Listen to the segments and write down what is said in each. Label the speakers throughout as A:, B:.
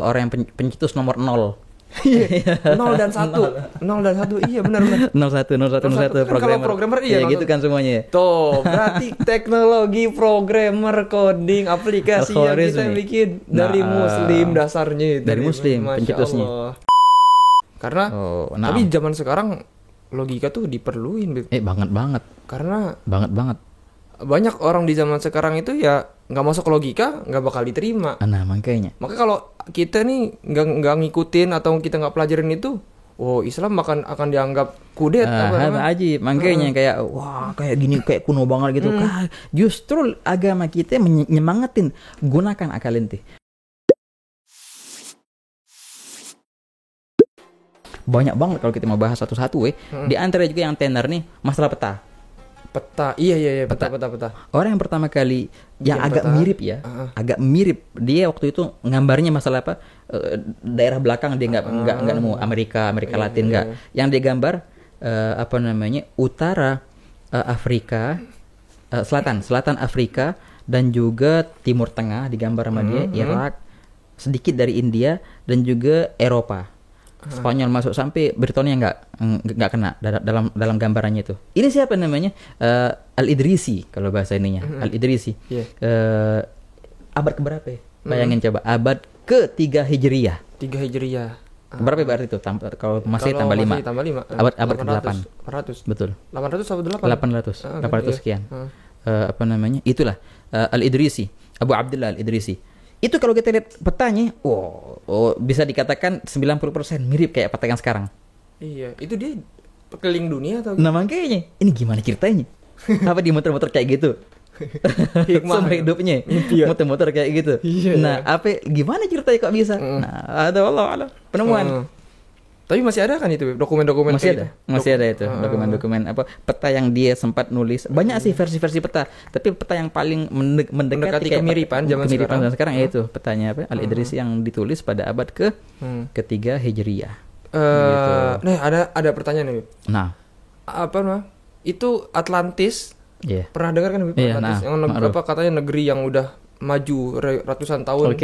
A: orang yang pencetus nomor 0.
B: Iya, 0 dan 1. 0 dan 1. Iya, benar.
A: 01
B: Kan kalau programmer iya
A: gitu kan semuanya.
B: Tuh, berarti teknologi, programmer, coding, aplikasi yang kita bikin dari muslim dasarnya itu.
A: Dari muslim pencetusnya.
B: Allah. Karena tapi zaman sekarang logika tuh diperluin.
A: Banget.
B: Karena
A: banget.
B: Banyak orang di zaman sekarang itu ya nggak masuk logika, nggak bakal diterima.
A: Nah, makanya.
B: Maka kalau kita nih nggak ngikutin atau kita nggak pelajarin itu, Islam akan dianggap kudet.
A: Aji, makanya kayak kayak gini, kayak kuno banget gitu. Justru agama kita menyemangatin, gunakan akal inti. Banyak banget kalau kita mau bahas satu-satu, Di antara juga yang tenar nih masalah peta.
B: Iya, peta.
A: Orang yang pertama kali yang agak peta. Mirip ya, agak mirip. Dia waktu itu nggambarnya masalah apa? Daerah belakang dia nggak nemu Amerika Latin nggak. Yang dia gambar utara Afrika, selatan Afrika dan juga Timur Tengah digambar sama dia, Irak, sedikit dari India dan juga Eropa. Spanyol masuk sampai Britania nggak kena dalam gambarannya itu. Ini siapa namanya? Al-Idrisi kalau bahasa ininya. Al-Idrisi. Abad keberapa? Bayangin coba, abad ke-3 Hijriyah.
B: 3 Hijriyah.
A: Berapa berarti itu? Kalau Masih tambah 5. Abad ke-8.
B: 800.
A: Betul.
B: 800 atau 800?
A: 800 sekian. Itulah Al-Idrisi, Abu Abdullah Al-Idrisi. Itu kalau kita lihat petanya, bisa dikatakan 90% mirip kayak peta yang sekarang.
B: Iya, itu dia keliling dunia atau?
A: Nah, makanya ini gimana ceritanya? Apa dia muter-muter kayak gitu?
B: Hikmah
A: sampai hidupnya muter-muter kayak gitu. Nah, gimana ceritanya kok bisa? Nah, ada Allah penemuan.
B: Tapi masih ada kan itu dokumen-dokumen
A: masih ada itu dokumen-dokumen peta yang dia sempat nulis. Banyak sih versi-versi peta, tapi peta yang paling mendekati
B: kemiripan zaman
A: sekarang yaitu petanya Al-Idrisi yang ditulis pada abad ke-3 Hijriyah.
B: Gitu. Nih ada pertanyaan nih.
A: Nah,
B: itu Atlantis. Pernah dengar kan Atlantis yang katanya negeri yang udah maju ratusan tahun.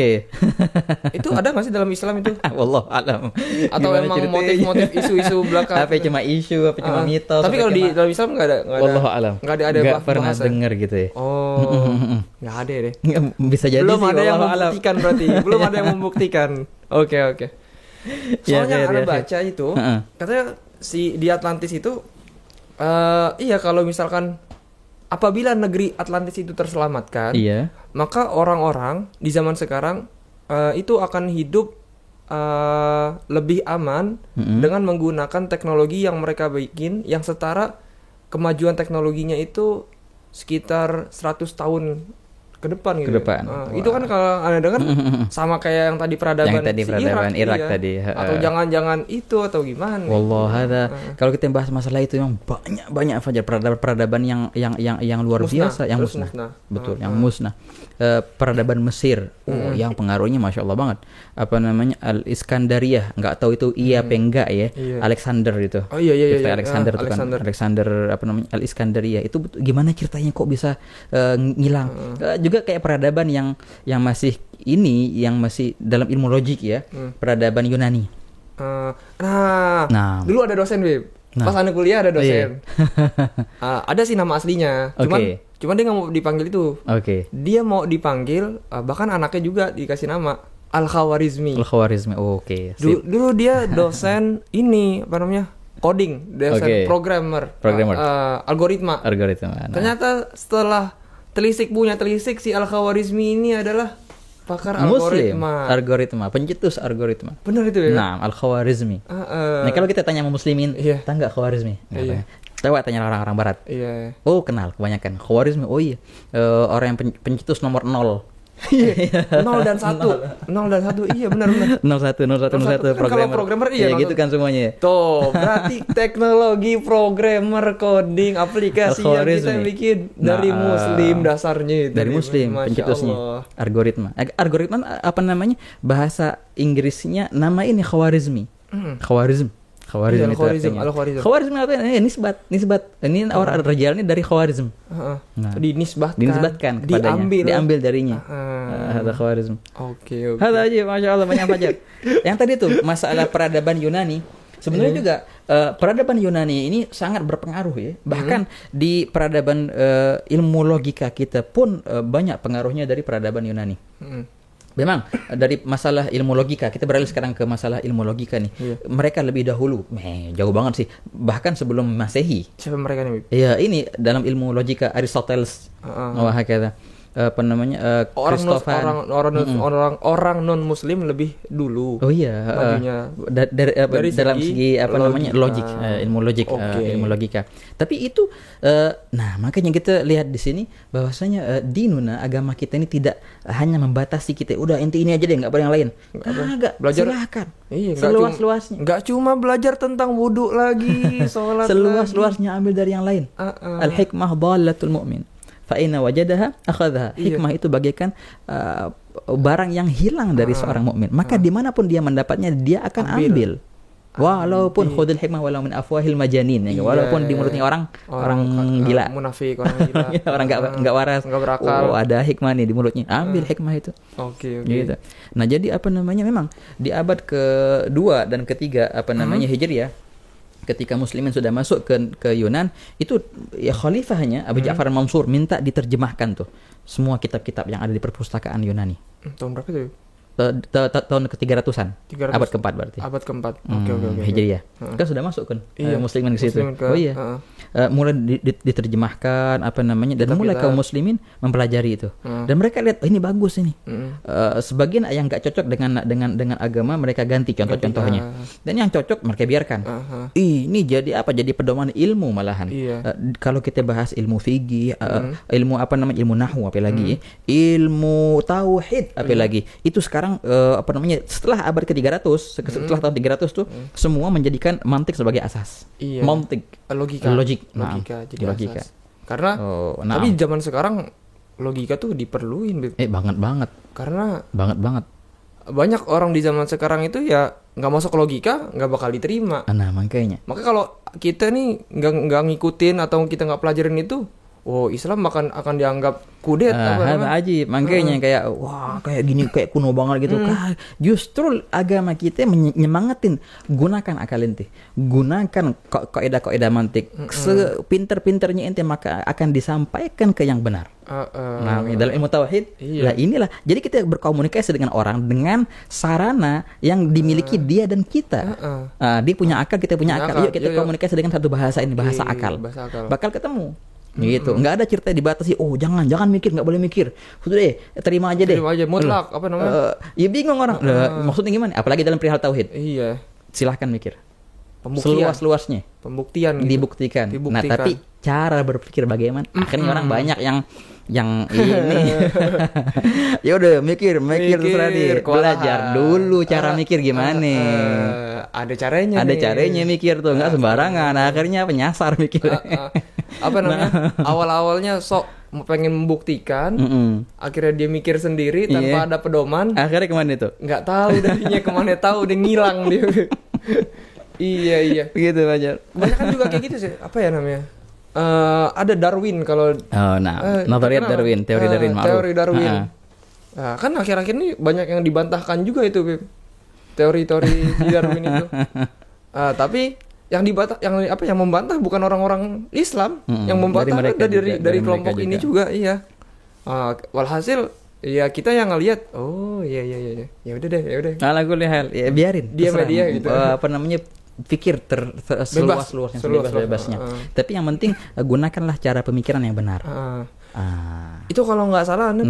B: Itu ada nggak sih dalam Islam itu?
A: Wallah alam.
B: Atau
A: gimana
B: emang
A: ceritanya?
B: motif isu-isu belakang?
A: Apa cuma isu, apa cuma mitos?
B: Tapi kalau di dalam Islam nggak ada.
A: Wallah alam.
B: Nggak ada
A: pernah dengar gitu ya.
B: Nggak ada deh.
A: Bisa jadi
B: belum
A: sih.
B: Ada yang membuktikan berarti. Belum ada yang membuktikan. Oke. Soalnya ada baca itu, katanya di Atlantis itu, kalau misalkan apabila negeri Atlantis itu terselamatkan, maka orang-orang di zaman sekarang itu akan hidup lebih aman dengan menggunakan teknologi yang mereka bikin yang setara kemajuan teknologinya itu sekitar 100 tahun ke depan gitu. Itu kan kalau Anda dengar sama kayak yang tadi peradaban
A: Irak tadi.
B: Atau jangan-jangan itu atau gimana?
A: Wallah ada. Kalau kita bahas masalah itu yang banyak Fajar, peradaban yang luar biasa, yang musnah. Betul, yang musnah. Peradaban Mesir, yang pengaruhnya Masya Allah banget. Al-Iskandariyah, nggak tahu itu apa enggak ya. Alexander itu. Alexander itu kan. Alexander Al-Iskandariyah itu gimana ceritanya kok bisa ngilang? Juga kayak peradaban yang masih dalam ilmu logik ya, peradaban Yunani.
B: Dulu ada dosen, pas Anda kuliah ada dosen. Ada sih nama aslinya, cuman dia nggak mau dipanggil itu. Dia mau dipanggil, bahkan anaknya juga dikasih nama Al-Khawarizmi. Dulu dia dosen ini coding, dosen programmer. Algoritma. Ternyata setelah telisik si Al-Khawarizmi ini adalah pakar
A: algoritma, pencetus algoritma.
B: Benar itu ya?
A: Nah, Al-Khawarizmi. Nah, kalau kita tanya sama muslimin, tahu nggak Khawarizmi? Coba tanya orang-orang barat. Kenal kebanyakan Khawarizmi. Orang yang pencetus nomor 0.
B: 0 dan 1. Iya benar.
A: 01
B: programmer
A: gitu kan semuanya.
B: Tuh, berarti teknologi, programmer, coding, aplikasi yang kita bikin dari muslim dasarnya itu.
A: Dari muslim pencetusnya. Algoritma apa namanya? Bahasa Inggrisnya nama ini Khawarizmi. Khawarizm. Khawarizm itu artinya. Khawarizm apa? Nisbat. Ini orang rajal ini dari Khawarizm.
B: Nah, dinisbatkan
A: kepadanya. Diambil darinya. Ada Khawarizm. Oke. Hada aja, masya Allah banyak aja. Yang tadi tuh masalah peradaban Yunani. Sebenarnya juga peradaban Yunani ini sangat berpengaruh ya. Bahkan di peradaban ilmu logika kita pun banyak pengaruhnya dari peradaban Yunani. Memang dari masalah ilmu logika, kita beralih sekarang ke masalah ilmu logika nih. Mereka lebih dahulu, jauh banget sih, bahkan sebelum Masehi.
B: Siapa mereka nih?
A: Iya, ini dalam ilmu logika Aristoteles. Wah, kata apa namanya?
B: Orang non muslim lebih dulu.
A: Oh iya, dari dalam segi apa namanya? Logik, ilmu logik, ilmu logika. Tapi itu nah, makanya kita lihat di sini bahwasanya dinuna, agama kita ini tidak hanya membatasi kita, udah inti ini aja deh, enggak boleh yang lain. Enggak, belajar silakan. Iya, seluas-luasnya.
B: Enggak cuma belajar tentang wudu lagi, sholat
A: seluas-luasnya ambil dari yang lain. Al-hikmah dhalatul mu'min. Fa'ina wajadaha akhadha. Hikmah itu bagaikan barang yang hilang dari seorang mukmin. Maka dimanapun dia mendapatnya, dia akan ambil. Walaupun khudul hikmah walau min afwahil majanin. Walaupun di mulutnya orang gila,
B: munafik, orang gila,
A: orang enggak waras,
B: enggak berakal.
A: Oh, ada hikmah nih di mulutnya. Ambil hikmah itu.
B: Oke.
A: Gitu. Nah, jadi apa namanya, memang di abad ke-2 dan ke-3 apa namanya Hijriah, ketika muslimin sudah masuk ke Yunan, itu ya khalifahnya Abu Ja'far al-Mansur minta diterjemahkan tuh semua kitab-kitab yang ada di perpustakaan Yunani.
B: Tahun berapa itu?
A: Tahun ke-300-an. Abad ke-4 berarti.
B: Abad ke-4. Oke.
A: Hijriah. Kan sudah masuk kan muslimin ke situ. Oh iya. Mulai diterjemahkan apa namanya, dan mulai kaum muslimin mempelajari itu. Dan mereka lihat ini bagus ini. Sebagian yang enggak cocok dengan agama mereka ganti contoh-contohnya. Dan yang cocok mereka biarkan. Ini jadi apa? Jadi pedoman ilmu malahan. Kalau kita bahas ilmu fikih, ilmu apa namanya, ilmu nahwu apalagi, ilmu tauhid apalagi. Itu sekarang apa namanya, setelah abad ke-300, setelah tahun 300 tuh semua menjadikan mantik sebagai asas. Mantik, logik.
B: Jadi logika. Karena tapi zaman sekarang logika tuh diperluin.
A: Banget.
B: Karena
A: banget.
B: Banyak orang di zaman sekarang itu ya nggak masuk logika, nggak bakal diterima.
A: Nah, makanya.
B: Maka kalau kita nih nggak ngikutin atau kita nggak pelajarin itu, Islam akan dianggap kudet
A: aja. Makanya kayak kayak gini, kayak kuno banget gitu. Justru agama kita menyemangatin, gunakan akal ente, gunakan kaidah-kaidah mantik. Sepinter-pinternya ente maka akan disampaikan ke yang benar. Nah, dalam ilmu tauhid, inilah. Jadi kita berkomunikasi dengan orang dengan sarana yang dimiliki dia dan kita. Dia punya akal, kita punya akal. Yuk kita komunikasi dengan satu bahasa ini, bahasa akal. Bakal ketemu. Gitu, nggak ada cerita dibatasi. Jangan mikir, nggak boleh mikir. Sudah deh, terima aja
B: mutlak, apa namanya?
A: Ya bingung orang. Maksudnya gimana? Apalagi dalam perihal tauhid.
B: Iya.
A: Silahkan mikir. Seluas-luasnya.
B: Pembuktian.
A: Dibuktikan. Nah, tapi cara berpikir bagaimana? Akhirnya orang banyak yang ini. Ya udah mikir terserah dia. Belajar dulu cara mikir gimana.
B: Ada caranya.
A: Ada caranya mikir tuh, nggak sembarangan. Akhirnya penyasar mikir.
B: Apa namanya? Awal-awalnya sok pengen membuktikan, akhirnya dia mikir sendiri tanpa ada pedoman.
A: Akhirnya kemana itu?
B: Nggak tahu darinya kemana, tahu udah ngilang dia. Iya.
A: Begitu aja.
B: Banyak kan juga kayak gitu sih. Apa ya namanya? Ada Darwin kalau.
A: Nazariyat Darwin, teori Darwin.
B: Teori Darwin. Nah, kan akhir-akhir ini banyak yang dibantahkan juga itu, Beb. Teori-teori di Darwin itu. Tapi yang membantah bukan orang-orang Islam, yang membantah dari kelompok ini juga. Iya. Walhasil ya kita yang ngelihat, iya. Ya udah deh.
A: Ala kulli hal, ya biarin.
B: Dia gitu.
A: Apa namanya? Pikir seluas-luasnya, sebebas-bebasnya. Tapi yang penting gunakanlah cara pemikiran yang benar.
B: Itu kalau nggak salah Anda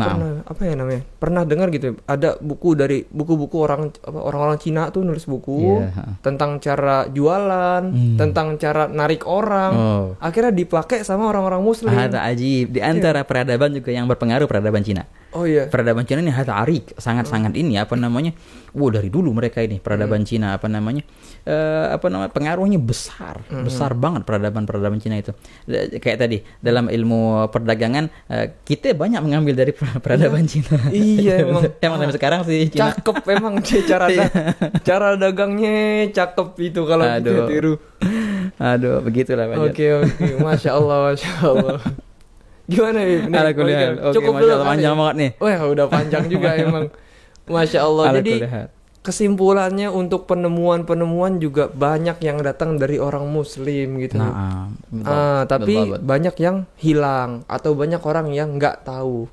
B: pernah dengar gitu, ada buku-buku orang-orang Cina tuh nulis buku tentang cara jualan, tentang cara narik orang, akhirnya dipakai sama orang-orang Muslim.
A: Ada ajib di antara peradaban juga yang berpengaruh, peradaban Cina.
B: Oh iya.
A: Peradaban Cina ini hatarik, sangat-sangat ini apa namanya? Dari dulu mereka ini peradaban Cina apa namanya? Pengaruhnya besar banget peradaban Cina itu. Kayak tadi dalam ilmu perdagangan kita banyak mengambil dari peradaban Cina.
B: Iya
A: emang sampai sekarang sih Cina.
B: Cakep emang cara dagangnya cakep itu kalau kita tiru.
A: Aduh, begitulah Pak.
B: Oke. Masya Allah. Gimana nih?
A: Cukup dulu. Panjang banget nih.
B: Oh ya, udah panjang juga emang. Masya Allah. Jadi kesimpulannya untuk penemuan juga banyak yang datang dari orang Muslim gitu. Tapi banyak yang hilang atau banyak orang yang nggak tahu.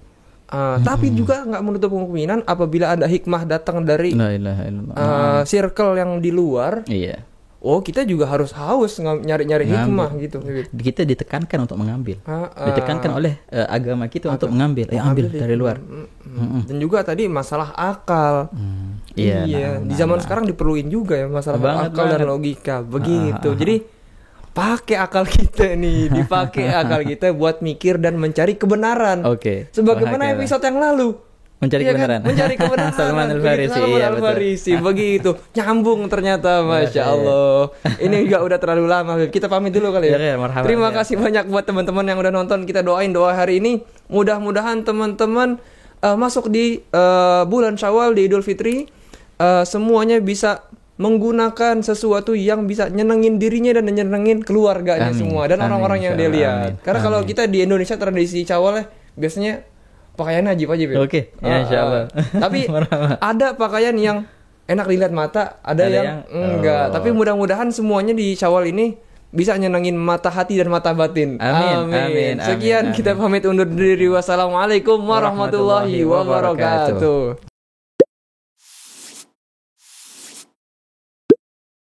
B: Tapi juga nggak menutup kemungkinan apabila ada hikmah datang dari circle yang di luar.
A: Iya.
B: Kita juga harus haus nyari-nyari hikmah gitu.
A: Kita ditekankan untuk mengambil. Ditekankan oleh agama kita untuk mengambil. Ambil dari luar.
B: Dan juga tadi masalah akal. Iya. Di zaman sekarang diperluin juga ya masalah akal dan logika. Begitu. Jadi pakai akal kita nih, dipakai akal kita buat mikir dan mencari kebenaran.
A: Oke.
B: Sebagaimana episode yang lalu.
A: Mencari kebenaran.
B: Mencari kebenaran.
A: Salman Al-Farisi.
B: Salman Al-Farisi. Begitu. Nyambung ternyata. Masya Allah. Ini juga udah terlalu lama. Kita pamit dulu kali ya. Terima kasih banyak buat teman-teman yang udah nonton. Kita doain doa hari ini. Mudah-mudahan teman-teman masuk di bulan Syawal, di Idul Fitri. Semuanya bisa menggunakan sesuatu yang bisa nyenengin dirinya dan nyenengin keluarganya semua. Dan orang-orang yang dia lihat. Karena kalau kita di Indonesia tradisi Syawal biasanya pakaiannya ajib-ajib ya.
A: Oke, ya insyaallah.
B: Tapi ada pakaian yang enak dilihat mata, ada yang enggak. Tapi mudah-mudahan semuanya di Syawal ini bisa nyenengin mata hati dan mata batin. Amin. Sekian, kita pamit undur diri. Wassalamualaikum warahmatullahi wabarakatuh.